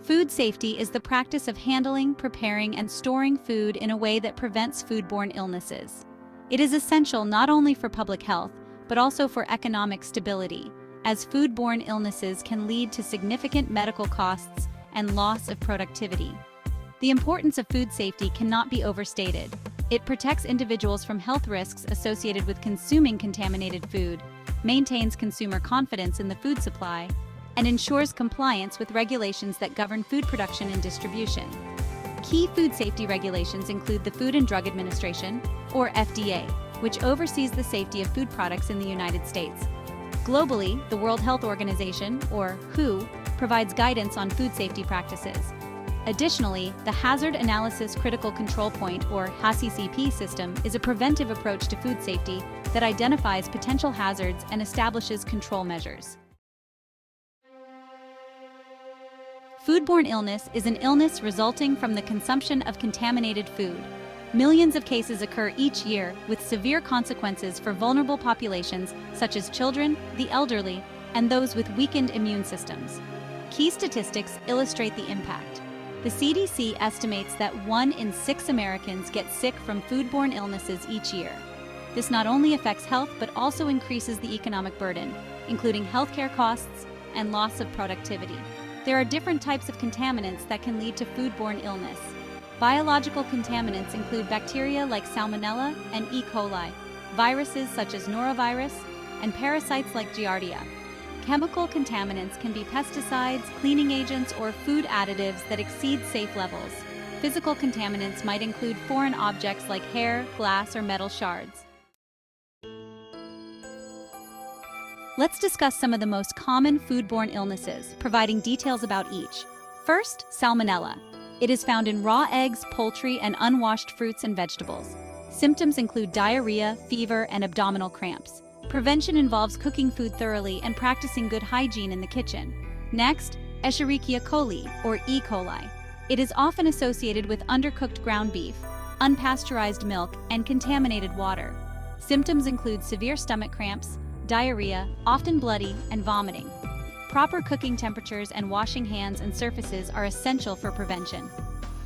Food safety is the practice of handling, preparing, and storing food in a way that prevents foodborne illnesses. It is essential not only for public health, but also for economic stability, as foodborne illnesses can lead to significant medical costs and loss of productivity. The importance of food safety cannot be overstated. It protects individuals from health risks associated with consuming contaminated food, maintains consumer confidence in the food supply, and ensures compliance with regulations that govern food production and distribution. Key food safety regulations include the Food and Drug Administration, or FDA, which oversees the safety of food products in the United States. Globally, the World Health Organization, or WHO, provides guidance on food safety practices. Additionally, the Hazard Analysis Critical Control Point, or HACCP system, is a preventive approach to food safety that identifies potential hazards and establishes control measures. Foodborne illness is an illness resulting from the consumption of contaminated food. Millions of cases occur each year, with severe consequences for vulnerable populations such as children, the elderly, and those with weakened immune systems. Key statistics illustrate the impact. The CDC estimates that 1 in 6 Americans get sick from foodborne illnesses each year. This not only affects health but also increases the economic burden, including healthcare costs and loss of productivity. There are different types of contaminants that can lead to foodborne illness. Biological contaminants include bacteria like Salmonella and E. coli, viruses such as norovirus, and parasites like Giardia. Chemical contaminants can be pesticides, cleaning agents, or food additives that exceed safe levels. Physical contaminants might include foreign objects like hair, glass, or metal shards. Let's discuss some of the most common foodborne illnesses, providing details about each. First, Salmonella. It is found in raw eggs, poultry, and unwashed fruits and vegetables. Symptoms include diarrhea, fever, and abdominal cramps. Prevention involves cooking food thoroughly and practicing good hygiene in the kitchen. Next, Escherichia coli, or E. coli. It is often associated with undercooked ground beef, unpasteurized milk, and contaminated water. Symptoms include severe stomach cramps, diarrhea, often bloody, and vomiting. Proper cooking temperatures and washing hands and surfaces are essential for prevention.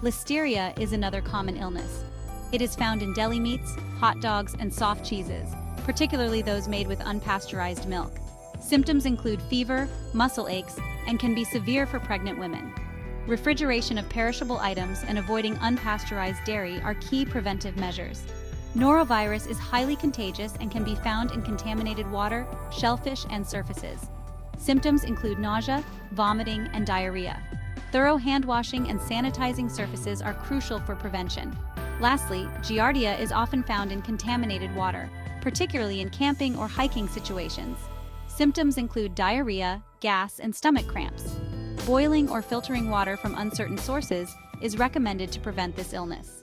Listeria is another common illness. It is found in deli meats, hot dogs, and soft cheeses, particularly those made with unpasteurized milk. Symptoms include fever, muscle aches, and can be severe for pregnant women. Refrigeration of perishable items and avoiding unpasteurized dairy are key preventive measures. Norovirus is highly contagious and can be found in contaminated water, shellfish, and surfaces. Symptoms include nausea, vomiting, and diarrhea. Thorough hand washing and sanitizing surfaces are crucial for prevention. Lastly, Giardia is often found in contaminated water, particularly in camping or hiking situations. Symptoms include diarrhea, gas, and stomach cramps. Boiling or filtering water from uncertain sources is recommended to prevent this illness.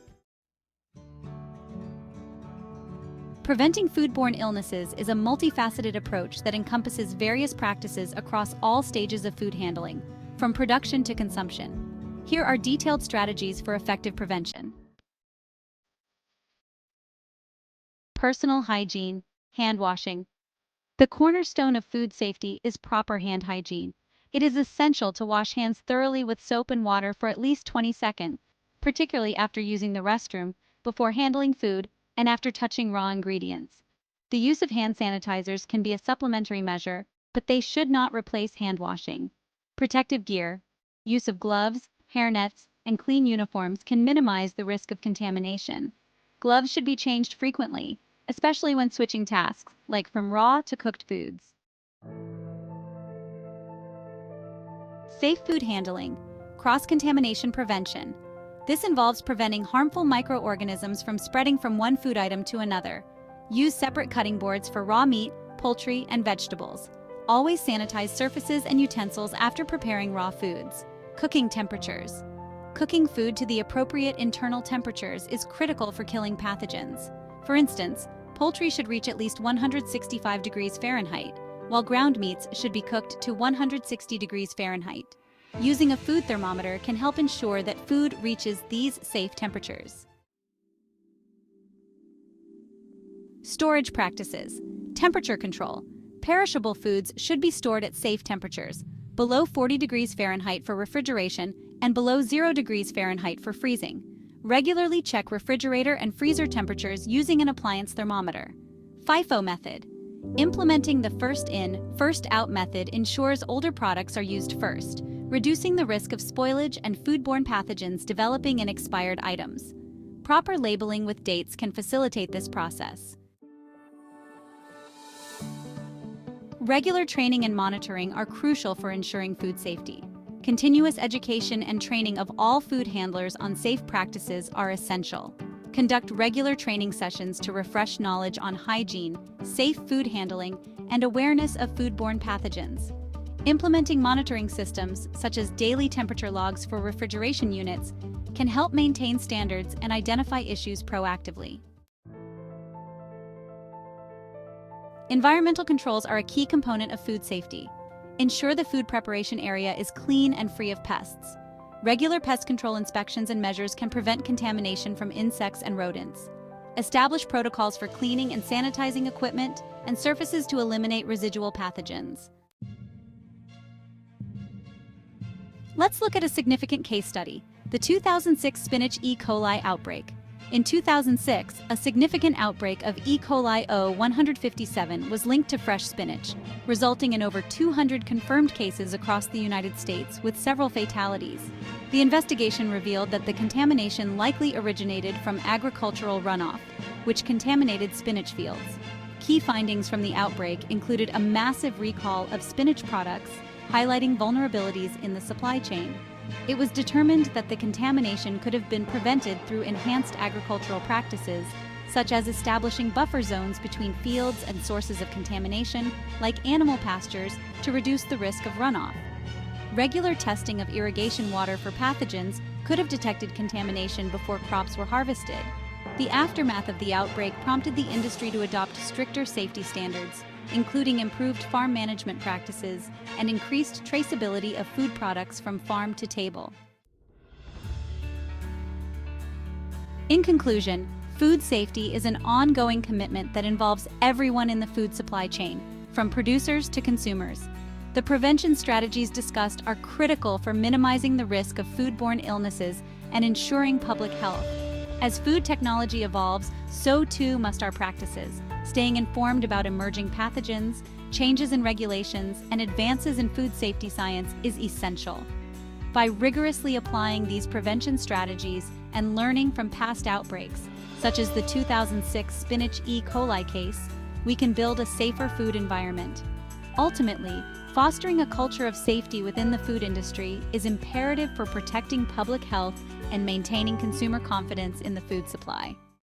Preventing foodborne illnesses is a multifaceted approach that encompasses various practices across all stages of food handling, from production to consumption. Here are detailed strategies for effective prevention. Personal hygiene, hand washing. The cornerstone of food safety is proper hand hygiene. It is essential to wash hands thoroughly with soap and water for at least 20 seconds, particularly after using the restroom, before handling food, and after touching raw ingredients. The use of hand sanitizers can be a supplementary measure, but they should not replace hand washing. Protective gear, use of gloves, hairnets, and clean uniforms can minimize the risk of contamination. Gloves should be changed frequently, especially when switching tasks, like from raw to cooked foods. Safe food handling, cross-contamination prevention. This involves preventing harmful microorganisms from spreading from one food item to another. Use separate cutting boards for raw meat, poultry, and vegetables. Always sanitize surfaces and utensils after preparing raw foods. Cooking temperatures. Cooking food to the appropriate internal temperatures is critical for killing pathogens. For instance, poultry should reach at least 165 degrees Fahrenheit, while ground meats should be cooked to 160 degrees Fahrenheit. Using a food thermometer can help ensure that food reaches these safe temperatures. Storage practices. Temperature control. Perishable foods should be stored at safe temperatures. below 40 degrees Fahrenheit for refrigeration, and below 0 degrees Fahrenheit for freezing. Regularly check refrigerator and freezer temperatures using an appliance thermometer. FIFO method. Implementing the first in, first out method ensures older products are used first, reducing the risk of spoilage and foodborne pathogens developing in expired items. Proper labeling with dates can facilitate this process. Regular training and monitoring are crucial for ensuring food safety. Continuous education and training of all food handlers on safe practices are essential. Conduct regular training sessions to refresh knowledge on hygiene, safe food handling, and awareness of foodborne pathogens. Implementing monitoring systems, such as daily temperature logs for refrigeration units, can help maintain standards and identify issues proactively. Environmental controls are a key component of food safety. Ensure the food preparation area is clean and free of pests. Regular pest control inspections and measures can prevent contamination from insects and rodents. Establish protocols for cleaning and sanitizing equipment and surfaces to eliminate residual pathogens. Let's look at a significant case study, the 2006 spinach E. coli outbreak. In 2006, a significant outbreak of E. coli O157 was linked to fresh spinach, resulting in over 200 confirmed cases across the United States, with several fatalities. The investigation revealed that the contamination likely originated from agricultural runoff, which contaminated spinach fields. Key findings from the outbreak included a massive recall of spinach products, highlighting vulnerabilities in the supply chain. It was determined that the contamination could have been prevented through enhanced agricultural practices, such as establishing buffer zones between fields and sources of contamination, like animal pastures, to reduce the risk of runoff. Regular testing of irrigation water for pathogens could have detected contamination before crops were harvested. The aftermath of the outbreak prompted the industry to adopt stricter safety standards, including improved farm management practices and increased traceability of food products from farm to table. In conclusion, food safety is an ongoing commitment that involves everyone in the food supply chain, from producers to consumers. The prevention strategies discussed are critical for minimizing the risk of foodborne illnesses and ensuring public health. As food technology evolves, so too must our practices. Staying informed about emerging pathogens, changes in regulations, and advances in food safety science is essential. By rigorously applying these prevention strategies and learning from past outbreaks, such as the 2006 spinach E. coli case, we can build a safer food environment. Ultimately, fostering a culture of safety within the food industry is imperative for protecting public health and maintaining consumer confidence in the food supply.